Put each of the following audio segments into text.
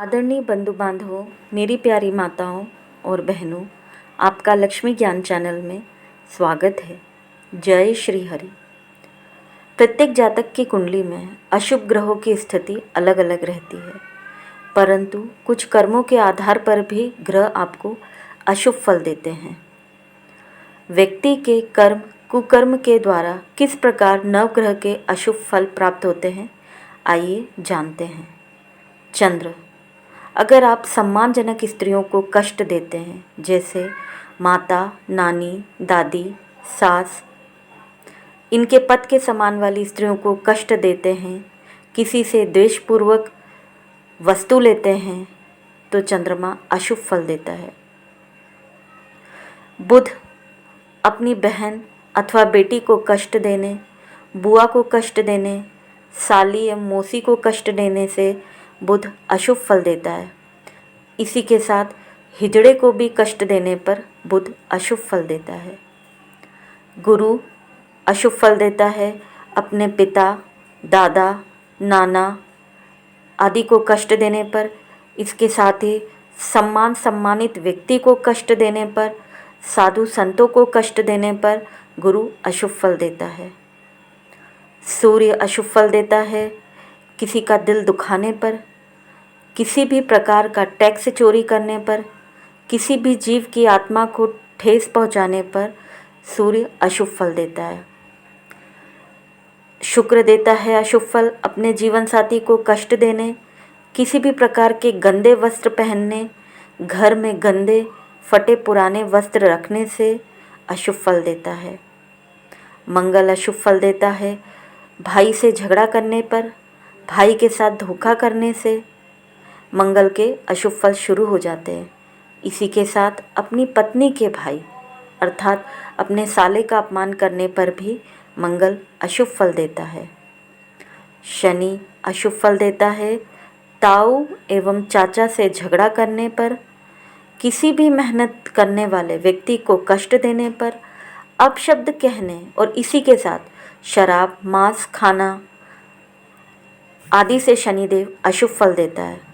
आदरणीय बंधु बांधवों, मेरी प्यारी माताओं और बहनों, आपका लक्ष्मी ज्ञान चैनल में स्वागत है। जय श्री हरि। प्रत्येक जातक की कुंडली में अशुभ ग्रहों की स्थिति अलग अलग रहती है, परंतु कुछ कर्मों के आधार पर भी ग्रह आपको अशुभ फल देते हैं। व्यक्ति के कर्म कुकर्म के द्वारा किस प्रकार नवग्रह के अशुभ फल प्राप्त होते हैं, आइए जानते हैं। चंद्र, अगर आप सम्मानजनक स्त्रियों को कष्ट देते हैं, जैसे माता, नानी, दादी, सास, इनके पति के समान वाली स्त्रियों को कष्ट देते हैं, किसी से द्वेषपूर्वक वस्तु लेते हैं, तो चंद्रमा अशुभ फल देता है। बुध, अपनी बहन अथवा बेटी को कष्ट देने, बुआ को कष्ट देने, साली या मौसी को कष्ट देने से बुध अशुभ फल देता है। इसी के साथ हिजड़े को भी कष्ट देने पर बुध अशुभ फल देता है। गुरु अशुभ फल देता है। अपने पिता, दादा, नाना आदि को कष्ट देने पर, इसके साथ ही सम्मानित व्यक्ति को कष्ट देने पर, साधु संतों को कष्ट देने पर गुरु अशुभ फल देता है। सूर्य अशुभ फल देता है। किसी का दिल दुखाने पर, किसी भी प्रकार का टैक्स चोरी करने पर, किसी भी जीव की आत्मा को ठेस पहुंचाने पर सूर्य अशुभ फल देता है। शुक्र देता है अशुभ फल अपने जीवन साथी को कष्ट देने, किसी भी प्रकार के गंदे वस्त्र पहनने, घर में गंदे फटे पुराने वस्त्र रखने से अशुभ फल देता है। मंगल अशुभ फल देता है। भाई से झगड़ा करने पर, भाई के साथ धोखा करने से मंगल के अशुभ फल शुरू हो जाते हैं। इसी के साथ अपनी पत्नी के भाई अर्थात अपने साले का अपमान करने पर भी मंगल अशुभ फल देता है। शनि अशुभ फल देता है। ताऊ एवं चाचा से झगड़ा करने पर, किसी भी मेहनत करने वाले व्यक्ति को कष्ट देने पर, अपशब्द कहने और इसी के साथ शराब, मांस खाना आदि से शनिदेव अशुभ फल देता है।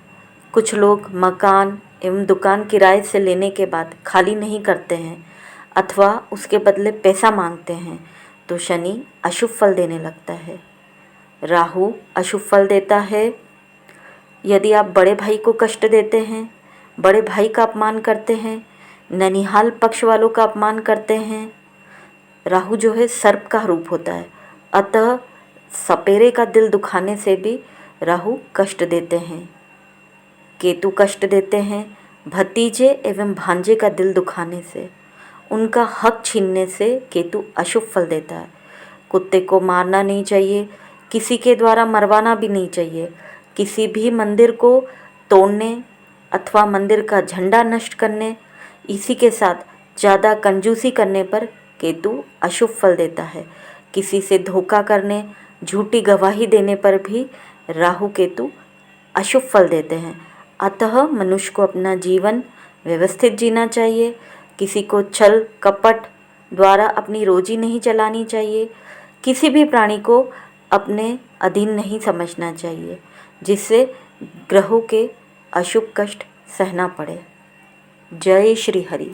कुछ लोग मकान एवं दुकान किराए से लेने के बाद खाली नहीं करते हैं अथवा उसके बदले पैसा मांगते हैं, तो शनि अशुभ फल देने लगता है। राहु अशुभ फल देता है। यदि आप बड़े भाई को कष्ट देते हैं, बड़े भाई का अपमान करते हैं, ननिहाल पक्ष वालों का अपमान करते हैं, राहु जो है सर्प का रूप होता है, अतः सपेरे का दिल दुखाने से भी राहु कष्ट देते हैं। केतु कष्ट देते हैं भतीजे एवं भांजे का दिल दुखाने से, उनका हक छीनने से केतु अशुभ फल देता है। कुत्ते को मारना नहीं चाहिए, किसी के द्वारा मरवाना भी नहीं चाहिए। किसी भी मंदिर को तोड़ने अथवा मंदिर का झंडा नष्ट करने, इसी के साथ ज़्यादा कंजूसी करने पर केतु अशुभ फल देता है। किसी से धोखा करने, झूठी गवाही देने पर भी राहु केतु अशुभ फल देते हैं। अतः मनुष्य को अपना जीवन व्यवस्थित जीना चाहिए। किसी को छल कपट द्वारा अपनी रोजी नहीं चलानी चाहिए। किसी भी प्राणी को अपने अधीन नहीं समझना चाहिए, जिससे ग्रहों के अशुभ कष्ट सहना पड़े। जय श्री हरि।